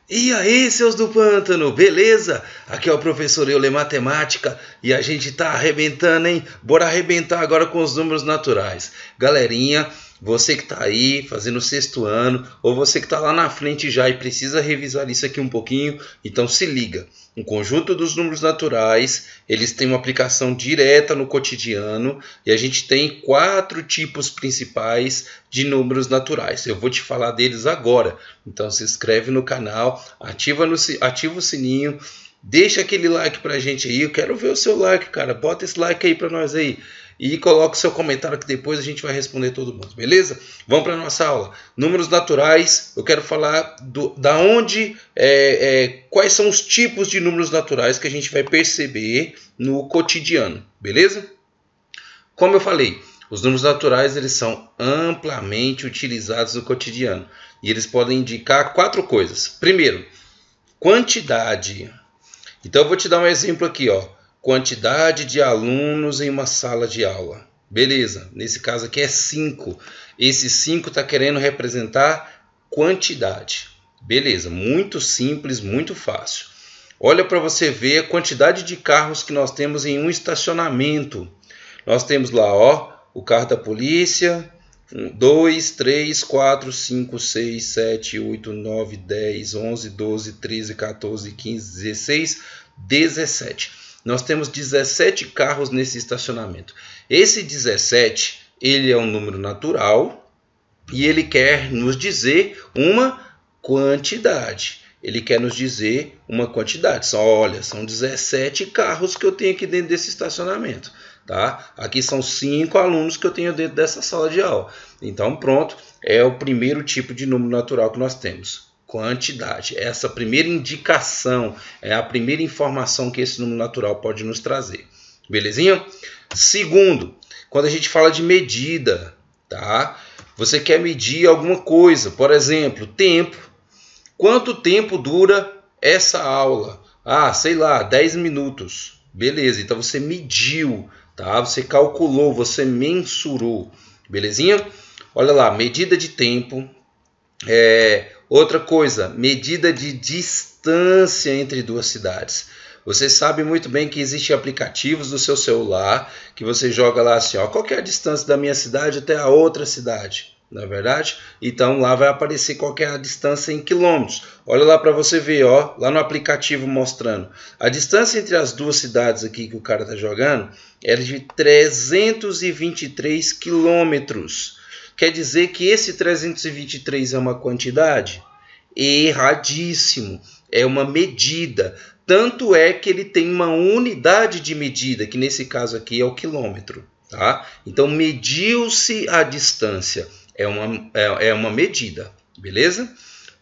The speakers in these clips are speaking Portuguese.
E aí, seus do pântano, beleza? Aqui é o professor Euler Matemática e a gente tá arrebentando, hein? Bora arrebentar agora com os números naturais. Galerinha, você que tá aí fazendo o sexto ano, ou você que tá lá na frente já e precisa revisar isso aqui um pouquinho, então se liga. Um conjunto dos números naturais, eles têm uma aplicação direta no cotidiano e a gente tem 4 tipos principais de números naturais. Eu vou te falar deles agora, então se inscreve no canal, ativa o sininho, deixa aquele like pra gente aí, eu quero ver o seu like, cara, bota esse like aí pra nós aí. E coloca o seu comentário que depois a gente vai responder todo mundo, beleza? Vamos para a nossa aula. Números naturais, eu quero falar quais são os tipos de números naturais que a gente vai perceber no cotidiano, beleza? Como eu falei, os números naturais eles são amplamente utilizados no cotidiano e eles podem indicar 4 coisas. Primeiro, quantidade. Então eu vou te dar um exemplo aqui, ó. Quantidade de alunos em uma sala de aula. Beleza, nesse caso aqui é 5. Esse 5 está querendo representar quantidade. Beleza, muito simples, muito fácil. Olha para você ver a quantidade de carros que nós temos em um estacionamento. Nós temos lá, ó, o carro da polícia, 1, 2, 3, 4, 5, 6, 7, 8, 9, 10, 11, 12, 13, 14, 15, 16, 17. Nós temos 17 carros nesse estacionamento. Esse 17, ele é um número natural e ele quer nos dizer uma quantidade. Ele quer nos dizer uma quantidade. São 17 carros que eu tenho aqui dentro desse estacionamento. Tá? Aqui são 5 alunos que eu tenho dentro dessa sala de aula. Então pronto, é o primeiro tipo de número natural que nós temos. Quantidade. Essa primeira indicação, é a primeira informação que esse número natural pode nos trazer. Belezinha? Segundo, quando a gente fala de medida, tá? Você quer medir alguma coisa, por exemplo, tempo. Quanto tempo dura essa aula? Sei lá, 10 minutos. Beleza, então você mediu, tá? Você calculou, você mensurou. Belezinha? Olha lá, medida de tempo. Outra coisa, medida de distância entre duas cidades. Você sabe muito bem que existem aplicativos do seu celular que você joga lá assim, ó, qual que é a distância da minha cidade até a outra cidade, não é verdade? Então lá vai aparecer qual que é a distância em quilômetros. Olha lá para você ver, ó, lá no aplicativo mostrando. A distância entre as duas cidades aqui que o cara está jogando é de 323 quilômetros. Quer dizer que esse 323 é uma quantidade? Erradíssimo. É uma medida. Tanto é que ele tem uma unidade de medida, que nesse caso aqui é o quilômetro. Tá? Então, mediu-se a distância. É uma medida. Beleza?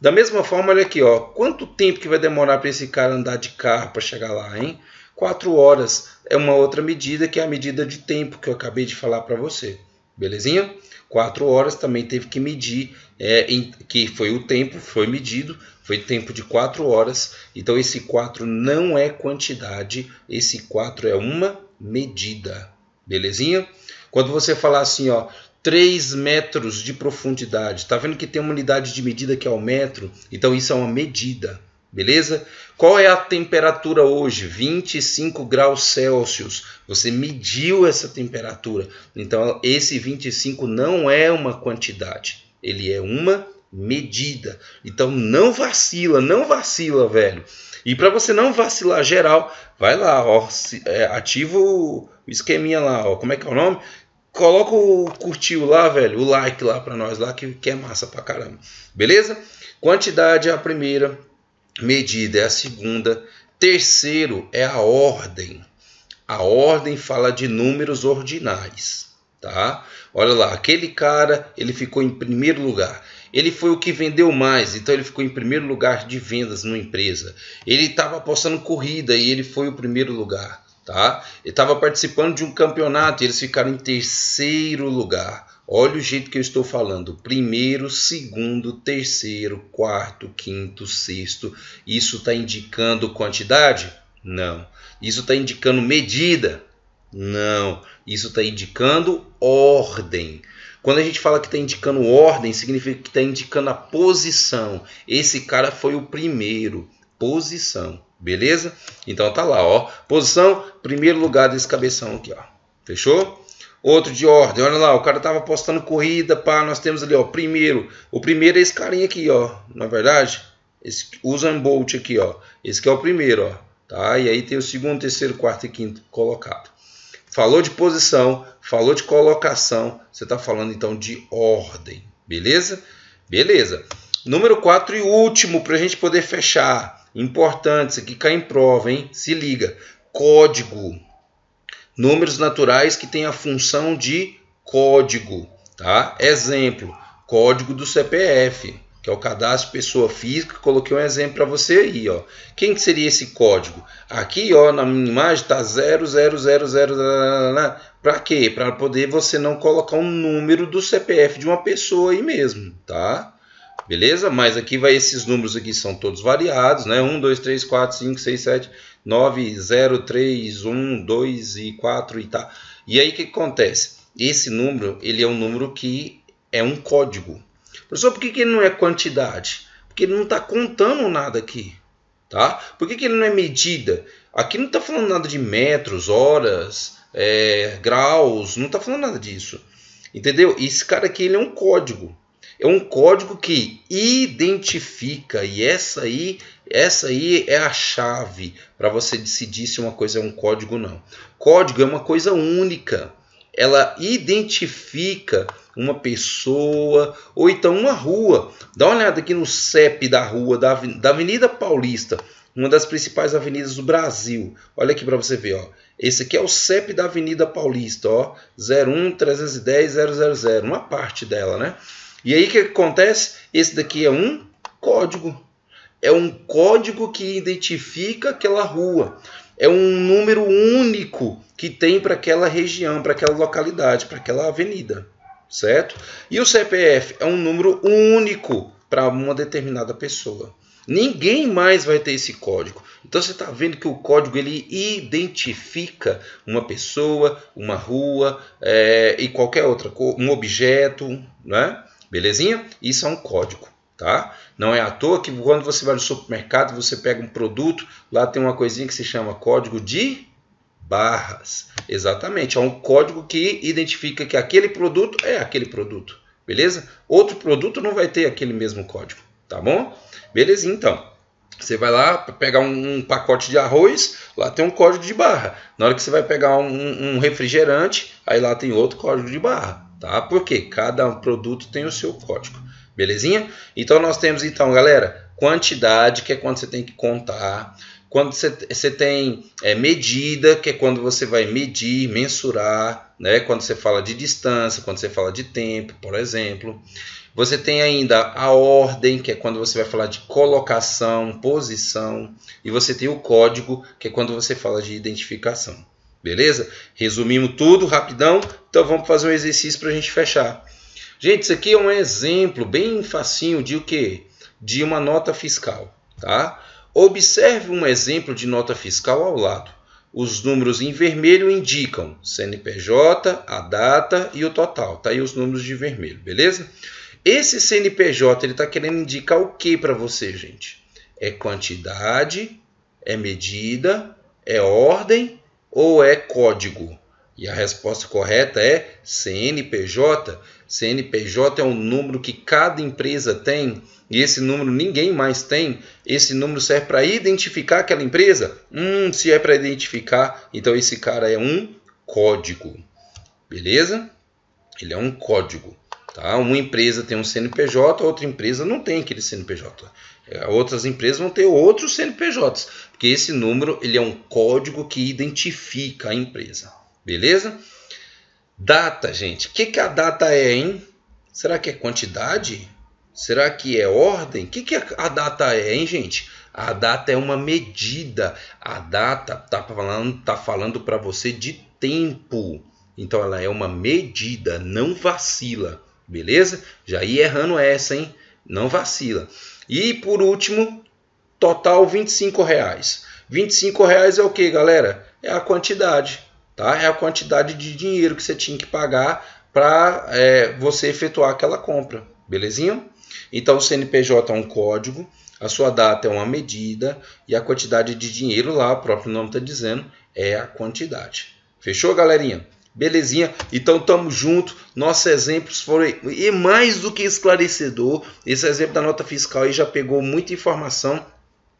Da mesma forma, olha aqui. Ó, quanto tempo que vai demorar para esse cara andar de carro para chegar lá? Hein? 4 horas. É uma outra medida, que é a medida de tempo que eu acabei de falar para você. Belezinha? 4 horas também teve que medir, que foi o tempo, foi medido, foi tempo de 4 horas. Então esse 4 não é quantidade, esse 4 é uma medida. Belezinha? Quando você falar assim, ó, 3 metros de profundidade, tá vendo que tem uma unidade de medida que é o metro? Então isso é uma medida. Beleza? Qual é a temperatura hoje? 25 graus Celsius. Você mediu essa temperatura. Então, esse 25 não é uma quantidade. Ele é uma medida. Então, não vacila, velho. E para você não vacilar geral, vai lá, ó, ativa o esqueminha lá, ó. Como é que é o nome? Coloca o curtiu lá, velho, o like lá para nós lá, que é massa pra caramba. Beleza? Quantidade é a primeira. Medida é a segunda. Terceiro é a ordem. A ordem fala de números ordinais, tá? Olha lá, aquele cara, ele ficou em primeiro lugar. Ele foi o que vendeu mais, então ele ficou em primeiro lugar de vendas numa empresa. Ele estava apostando corrida e ele foi o primeiro lugar, tá? Ele estava participando de um campeonato e eles ficaram em terceiro lugar. Olha o jeito que eu estou falando. Primeiro, segundo, terceiro, quarto, quinto, sexto. Isso está indicando quantidade? Não. Isso está indicando medida? Não. Isso está indicando ordem. Quando a gente fala que está indicando ordem, significa que está indicando a posição. Esse cara foi o primeiro. Posição. Beleza? Então tá lá, ó. Posição, primeiro lugar desse cabeção aqui, ó. Fechou? Outro de ordem, olha lá, o cara tava postando corrida, pá, nós temos ali, ó, primeiro. O primeiro é esse carinha aqui, ó, na verdade, esse Usain Bolt aqui, ó. Esse que é o primeiro, ó, tá? E aí tem o segundo, terceiro, quarto e quinto colocado. Falou de posição, falou de colocação, você tá falando então de ordem, beleza? Beleza. Número 4 e último, pra gente poder fechar. Importante, isso aqui cai em prova, hein? Se liga. Código. Números naturais que têm a função de código, tá? Exemplo, código do CPF, que é o cadastro de pessoa física. Coloquei um exemplo para você aí, ó. Quem que seria esse código? Aqui, ó, na minha imagem tá 0000. Para quê? Para poder você não colocar um número do CPF de uma pessoa aí mesmo, tá? Beleza? Mas aqui vai, esses números aqui são todos variados, né? 1, 2, 3, 4, 5, 6, 7, 9, 0, 3, 1, 2 e 4 e tá. E aí o que acontece? Esse número, ele é um número que é um código. Professor, por que ele não é quantidade? Porque ele não está contando nada aqui, tá? Por que ele não é medida? Aqui não está falando nada de metros, horas, graus, não está falando nada disso. Entendeu? Esse cara aqui, ele é um código. É um código que identifica, e essa aí é a chave para você decidir se uma coisa é um código ou não. Código é uma coisa única. Ela identifica uma pessoa ou então uma rua. Dá uma olhada aqui no CEP da rua, da Avenida Paulista, uma das principais avenidas do Brasil. Olha aqui para você ver, ó. Esse aqui é o CEP da Avenida Paulista, ó, 01-310-000, uma parte dela, né? E aí o que acontece? Esse daqui é um código. É um código que identifica aquela rua. É um número único que tem para aquela região, para aquela localidade, para aquela avenida. Certo? E o CPF é um número único para uma determinada pessoa. Ninguém mais vai ter esse código. Então você está vendo que o código ele identifica uma pessoa, uma rua e qualquer outra coisa, um objeto, né? Belezinha? Isso é um código, tá? Não é à toa que quando você vai no supermercado, você pega um produto, lá tem uma coisinha que se chama código de barras. Exatamente, é um código que identifica que aquele produto é aquele produto, beleza? Outro produto não vai ter aquele mesmo código, tá bom? Belezinha, então. Você vai lá pegar um pacote de arroz, lá tem um código de barra. Na hora que você vai pegar um refrigerante, aí lá tem outro código de barra. Tá? Porque cada produto tem o seu código. Belezinha? Então nós temos então, galera, quantidade, que é quando você tem que contar. Quando você tem medida, que é quando você vai medir, mensurar, né? Quando você fala de distância, quando você fala de tempo, por exemplo. Você tem ainda a ordem, que é quando você vai falar de colocação, posição. E você tem o código, que é quando você fala de identificação. Beleza? Resumimos tudo rapidão, então vamos fazer um exercício para a gente fechar. Gente, isso aqui é um exemplo bem facinho de o quê? De uma nota fiscal, tá? Observe um exemplo de nota fiscal ao lado. Os números em vermelho indicam CNPJ, a data e o total. Tá aí os números de vermelho, beleza? Esse CNPJ ele está querendo indicar o que para você, gente? É quantidade, é medida, é ordem ou é código? E a resposta correta é CNPJ. CNPJ é um número que cada empresa tem e esse número ninguém mais tem. Esse número serve para identificar aquela empresa? Se é para identificar, então esse cara é um código. Beleza? Ele é um código. Tá? Uma empresa tem um CNPJ, outra empresa não tem aquele CNPJ. Outras empresas vão ter outros CNPJs, porque esse número ele é um código que identifica a empresa. Beleza? Data, gente. O que a data é, hein? Será que é quantidade? Será que é ordem? O que a data é, hein, gente? A data é uma medida. A data tá falando para você de tempo. Então ela é uma medida, não vacila. Beleza? Já ia errando essa, hein? Não vacila. E por último, total R$25. R$25 é o que, galera? É a quantidade, tá? É a quantidade de dinheiro que você tinha que pagar para você efetuar aquela compra, belezinha? Então o CNPJ é um código, a sua data é uma medida e a quantidade de dinheiro lá, o próprio nome está dizendo, é a quantidade. Fechou, galerinha? Belezinha? Então tamo junto. Nossos exemplos foram e mais do que esclarecedor. Esse exemplo da nota fiscal aí já pegou muita informação.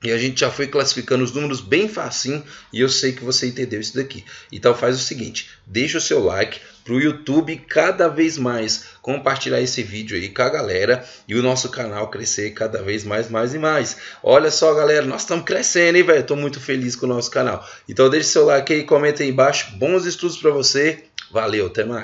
E a gente já foi classificando os números bem facinho e eu sei que você entendeu isso daqui. Então faz o seguinte, deixa o seu like para o YouTube cada vez mais compartilhar esse vídeo aí com a galera e o nosso canal crescer cada vez mais e mais. Olha só, galera, nós estamos crescendo, hein, velho? Estou muito feliz com o nosso canal. Então deixa o seu like aí, comenta aí embaixo. Bons estudos para você. Valeu, até mais.